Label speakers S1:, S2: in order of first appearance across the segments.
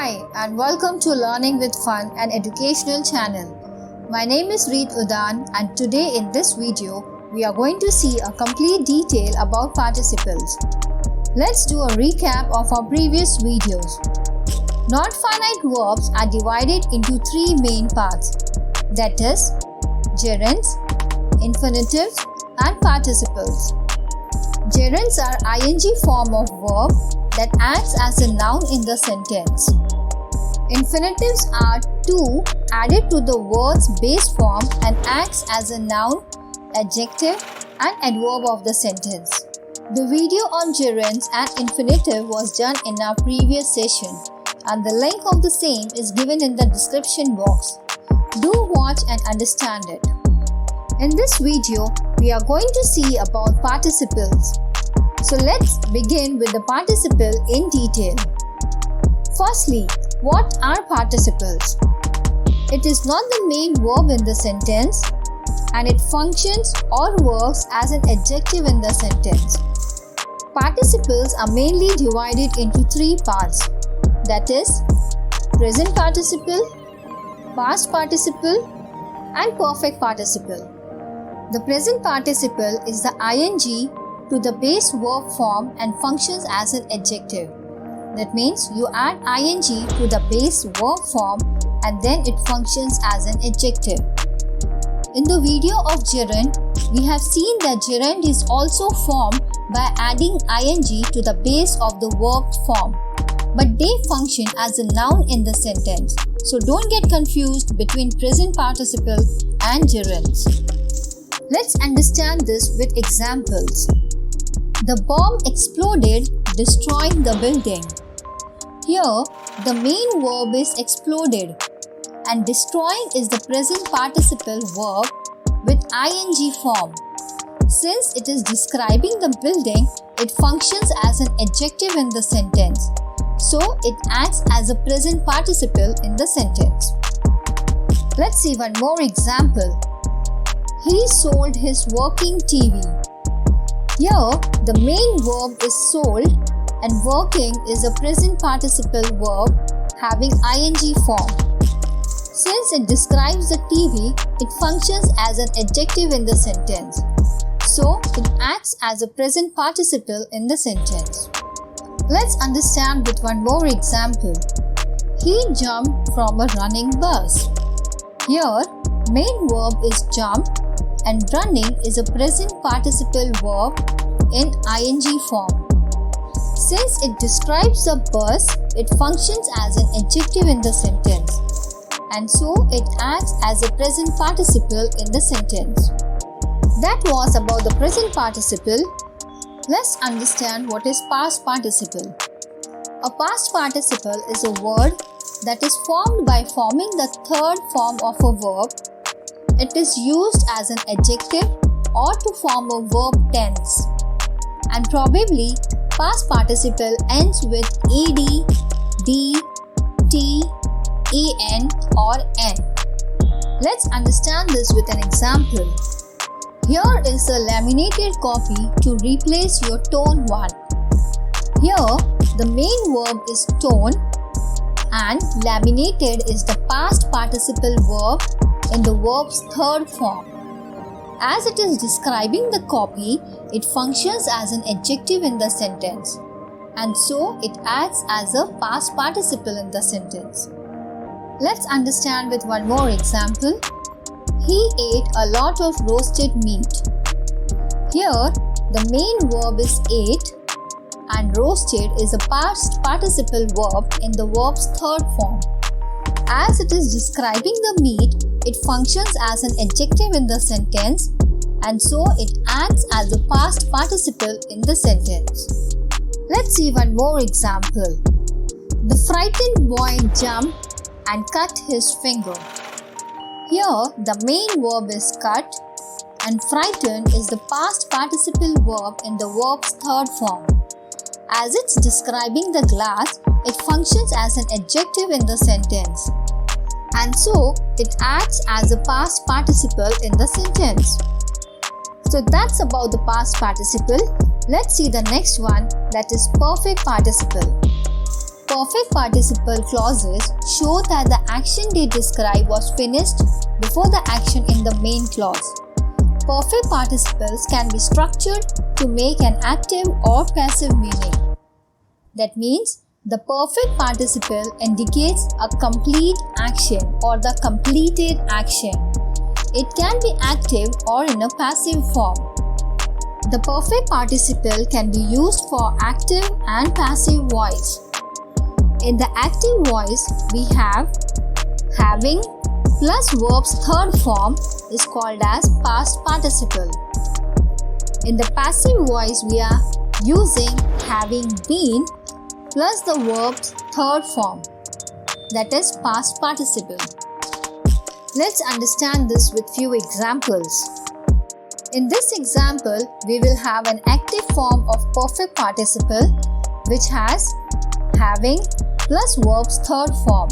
S1: Hi and welcome to Learning with Fun, an educational channel. My name is Reet Udhan and today in this video we are going to see a complete detail about participles. Let's do a recap of our previous videos. Non-finite verbs are divided into three main parts, that is, gerunds, infinitives and participles. Gerunds are ing form of verb that acts as a noun in the sentence. Infinitives are to added to the word's base form and acts as a noun, adjective and adverb of the sentence. The video on gerunds and infinitive was done in our previous session and the link of the same is given in the description box. Do watch and understand it. In this video, we are going to see about participles. So let's begin with the participle in detail. Firstly, what are participles? It is not the main verb in the sentence and it functions or works as an adjective in the sentence. Participles are mainly divided into three parts, that is, present participle, past participle and perfect participle. The present participle is the ing to the base verb form and functions as an adjective. That means you add ing to the base verb form and then it functions as an adjective. In the video of gerund, we have seen that gerund is also formed by adding ing to the base of the verb form, but they function as a noun in the sentence. So don't get confused between present participle and gerunds. Let's understand this with examples. The bomb exploded, destroying the building. Here, the main verb is exploded and destroying is the present participle verb with ing form. Since it is describing the building, it functions as an adjective in the sentence. So, it acts as a present participle in the sentence. Let's see one more example. He sold his working TV. Here, the main verb is sold and working is a present participle verb having ing form. Since it describes the TV, it functions as an adjective in the sentence. So, it acts as a present participle in the sentence. Let's understand with one more example. He jumped from a running bus. Here, main verb is jump and running is a present participle verb in ing form. Since it describes the bus, it functions as an adjective in the sentence and so it acts as a present participle in the sentence. That was about the present participle. Let's understand what is past participle. A past participle is a word that is formed by forming the third form of a verb. It is used as an adjective or to form a verb tense. And probably past participle ends with ed, d, t, en or n. Let's understand this with an example. Here is a laminated copy to replace your tone one. Here, the main verb is tone and laminated is the past participle verb in the verb's third form. As it is describing the copy, it functions as an adjective in the sentence and so it acts as a past participle in the sentence. Let's understand with one more example. He ate a lot of roasted meat. Here, the main verb is ate and roasted is a past participle verb in the verb's third form. As it is describing the meat, it functions as an adjective in the sentence and so it acts as a past participle in the sentence. Let's see one more example. The frightened boy jumped and cut his finger. Here, the main verb is cut and frightened is the past participle verb in the verb's third form. As it's describing the glass, it functions as an adjective in the sentence and so it acts as a past participle in the sentence. So that's about the past participle. Let's see the next one, that is perfect participle. Perfect participle clauses show that the action they describe was finished before the action in the main clause. Perfect participles can be structured to make an active or passive meaning. That means the perfect participle indicates a complete action or the completed action. It can be active or in a passive form. The perfect participle can be used for active and passive voice. In the active voice, we have having plus verb's third form is called as past participle. In the passive voice, we are using having been plus the verb's third form, that is past participle. Let's understand this with few examples. In this example, we will have an active form of perfect participle which has having plus verb's third form.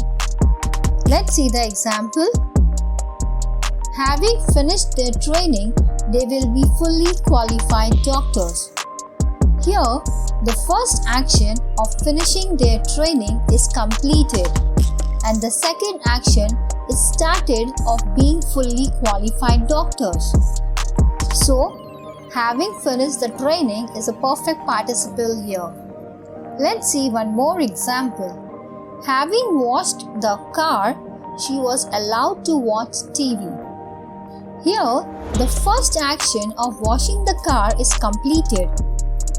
S1: Let's see the example. Having finished their training, they will be fully qualified doctors. Here, the first action of finishing their training is completed and the second action is started of being fully qualified doctors. So, having finished the training is a perfect participle here. Let's see one more example. Having washed the car, she was allowed to watch TV. Here, the first action of washing the car is completed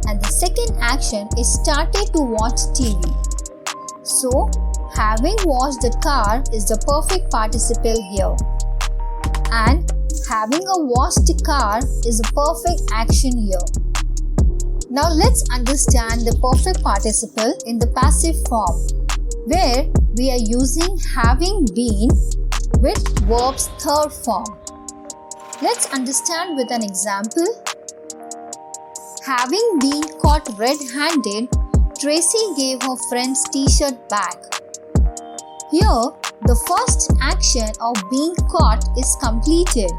S1: and the second action is started to watch TV. So, having washed the car is the perfect participle here. And having a washed car is a perfect action here. Now let's understand the perfect participle in the passive form, where we are using having been with verb's third form. Let's understand with an example. Having been caught red-handed, Tracy gave her friend's t-shirt back. Here, the first action of being caught is completed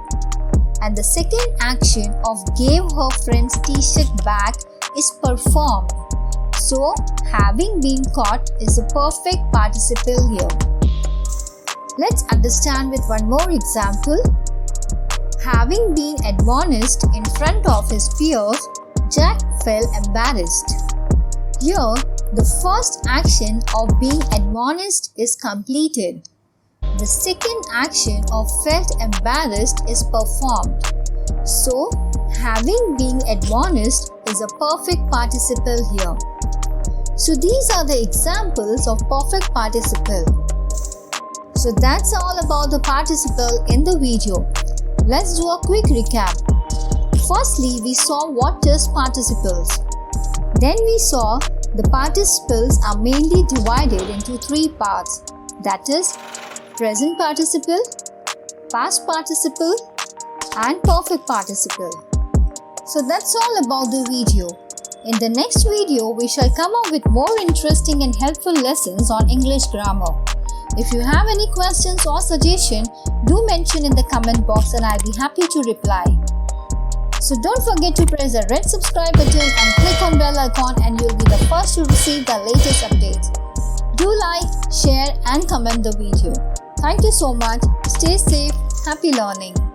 S1: and the second action of gave her friend's t-shirt back is performed. So, having been caught is a perfect participle here. Let's understand with one more example. Having been admonished in front of his peers, Jack felt embarrassed. Here, the first action of being admonished is completed. The second action of felt embarrassed is performed. So, having been admonished is a perfect participle here. So, these are the examples of perfect participle. So, that's all about the participle in the video. Let's do a quick recap. Firstly, we saw what is participles. Then we saw the participles are mainly divided into three parts, that is, present participle, past participle, and perfect participle. So that's all about the video. In the next video, we shall come up with more interesting and helpful lessons on English grammar. If you have any questions or suggestions, do mention in the comment box and I'll be happy to reply. So don't forget to press the red subscribe button and click on bell icon and you'll be the first to receive the latest updates. Do like, share and comment the video. Thank you so much. Stay safe. Happy learning.